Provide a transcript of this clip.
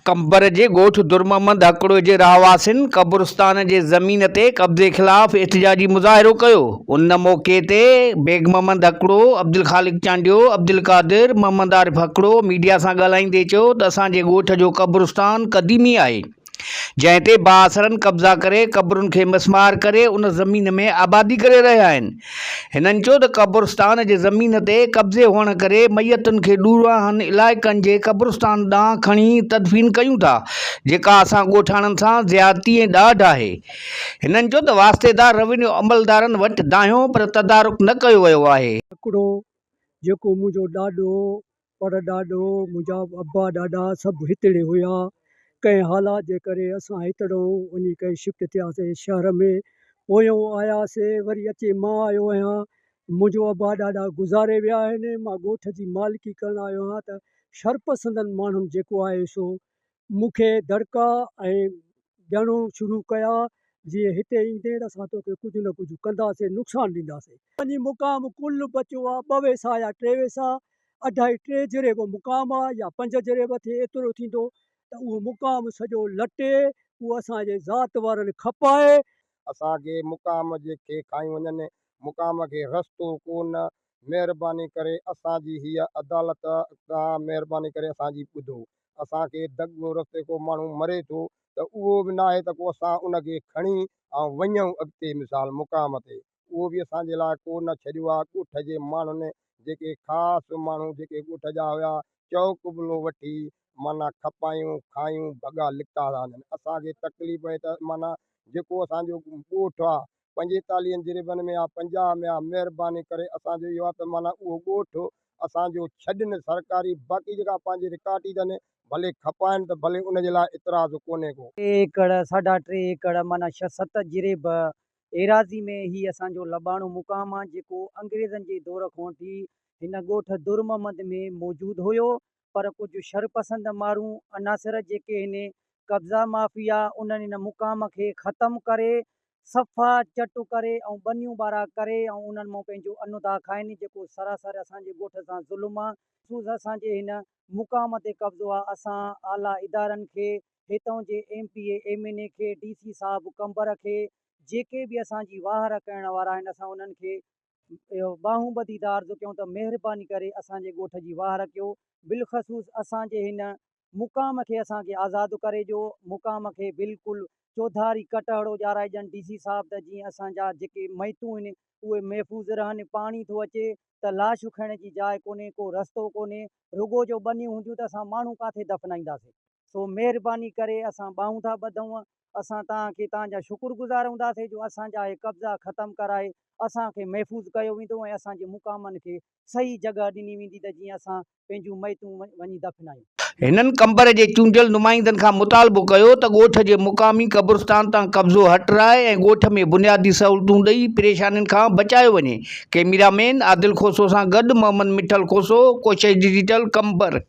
कंबर जे ॻोठ दुर्ममद हकड़ो जे रहवासियुनि क़ब्रिस्तान जे ज़मीन ते कब्ज़े ख़िलाफ़ एहतिजाजी मुज़ाहिरो कयो। उन मौक़े ते बेग मोहम्मद हकड़ो, अब्दुल ख़ालिक चांडियो, अब्दुल कादिर, मोहम्मद आरिफ हकड़ो मीडिया सां ॻाल्हाईंदे चयो त असांजे ॻोठ जो क़ब्रिस्तान क़दीमी आहे, जंहिं ते बाअसरनि कब्ज़ा करे क़ब्रुनि खे मिसमार करे उन ज़मीन में आबादी करे रहिया आहिनि। हिननि चयो त क़ब्रिस्तान जे ज़मीन ते कब्ज़े हुअण करे मैयतुनि खे ॾूराहनि इलाइक़नि जे क़ब्रिस्तान ॾांहुं खणी तदफ़ीन कयूं था, जेका असां ॻोठाणनि सां ज़्यादती ऐं ॾाढ आहे। हिननि चयो त वास्तेदार रेवेन्यू अमलदारनि वटि दाहियो पर तदारुक न कयो वियो आहे। हिकिड़ो जेको मुंहिंजो ॾाॾो पर ॾाॾो मुंहिंजा अब्बा ॾाॾा सभु हितड़े हुया। कंहिं हालात जे करे असां हितड़ो वञी करे शिफ्ट थियासीं शहर में। पोयों आयासीं वरी अचे मां आयो आहियां। मुंहिंजो अब्बा ॾाॾा गुज़ारे विया आहिनि। मां ॻोठ जी मालिकी करणु आयो आहियां त शरपसंदनि माण्हुनि जेको आहे सो मूंखे दड़का ऐं ॾियणो शुरू कया, जीअं हिते ईंदे त असां तोखे कुझु न कुझु कंदासीं, नुक़सानु ॾींदासीं। वञी मुक़ाम कुल बचियो आहे 2 वैसा या 3 वैसा, 2.5 जरेब मुक़ाम आहे या 5 जरेब थिए, एतिरो थींदो त उहो मुक़ाम सॼो लटे उहो असांजे ज़ात वारनि खपाए। असांखे मुक़ाम जेके खाई वञनि, मुक़ाम खे रस्तो कोन। महिरबानी करे असांजी हीअ अदालत खां महिरबानी करे असांजी ॿुधो। असांखे दॻो रस्ते को माण्हू मरे थो त उहो बि न आहे त को असां उनखे खणी ऐं वञूं अॻिते मिसाल मुक़ाम ते, उहो बि असांजे लाइ को न छॾियो आहे। ॻोठ जे माण्हुनि जेके ख़ासि माण्हू जेके ॻोठ जा हुया, चौक बुलो वठी माना खपायूं खायूं भॻा लिखता था वञनि। असांखे तकलीफ़ आहे त माना जेको असांजो ॻोठ आहे 45 जरेबनि में आहे, 50 में आहे, महिरबानी करे असांजो इहो आहे त माना उहो ॻोठ असांजो छॾनि सरकारी, बाक़ी जेका पंहिंजे रिकार्ड अथनि भले खपाइनि त भले उनजे लाइ इतराज़ कोन्हे को। 3 एकड़ 3.5 एकड़ माना 6-7 जरेब एराज़ी में ही असांजो लबाणो मुक़ाम आहे, जेको अंग्रेज़नि जे दौर खां वठी हिन ॻोठ दुर्ममद में मौजूदु हुयो। पर कुझु शरपसंद माण्हू अनासिर जेके हिन कब्ज़ा माफ़िया उन्हनि हिन मुक़ाम खे ख़तमु करे सफ़ा चट करे ऐं बनियूं ॿारा करे ऐं उन्हनि मां पंहिंजो अनु था खाइनि, जेको सरासर असांजे ॻोठ सां ज़ुल्म आहे। ख़ुशूस असांजे हिन मुक़ाम ते कब्ज़ो आहे। असां आला इदारनि खे, हितां जे MPA MNA खे, DC साहब कंबर खे, जेके बि असांजी वाहर करण वारा आहिनि, असां उन्हनि खे बाहूं ॿधी था अर्ज़ु कयूं त महिरबानी करे असांजे ॻोठ जी वाहर कयो। बिलख़सूस असांजे हिन मुक़ाम खे असांखे आज़ादु करे ॾियो। मुक़ाम खे बिल्कुलु चौधारी कटहड़ो ॼाराइजनि DC साहब, त जीअं असांजा जेके मैतूं आहिनि उहे महफ़ूज़ रहनि। पाणी थो अचे त लाशूं खणण जी जाइ कोन्हे, को रस्तो कोन्हे, रुगो जो बनियूं हूंदियूं त असां माण्हू किथे दफ़नाईंदासीं। सो महिरबानी करे असां बाहूं था ॿधूं। असां तव्हांखे तव्हांजा शुक्रगुज़ार हूंदासीं जो असांजा हे कब्ज़ा ख़तमु कराए असांखे महफ़ूज़ कयो वेंदो ऐं असांजे मुक़ामनि खे सही जॻह ॾिनी वेंदी त जीअं असां पंहिंजूं मैतूं वञी दफ़नायूं। हिननि कंबर जे चूंडियल नुमाइंदनि खां मुतालबो कयो त ॻोठ जे मुक़ामी क़ब्रिस्तान तां कब्ज़ो हटाए ऐं ॻोठ में बुनियादी सहूलतूं ॾेई परेशानियुनि खां बचायो वञे। कैमरामैन आदिल खोसो सां गॾु मोहम्मद मिठल खोसो, कोशिश डिजिटल कंबर।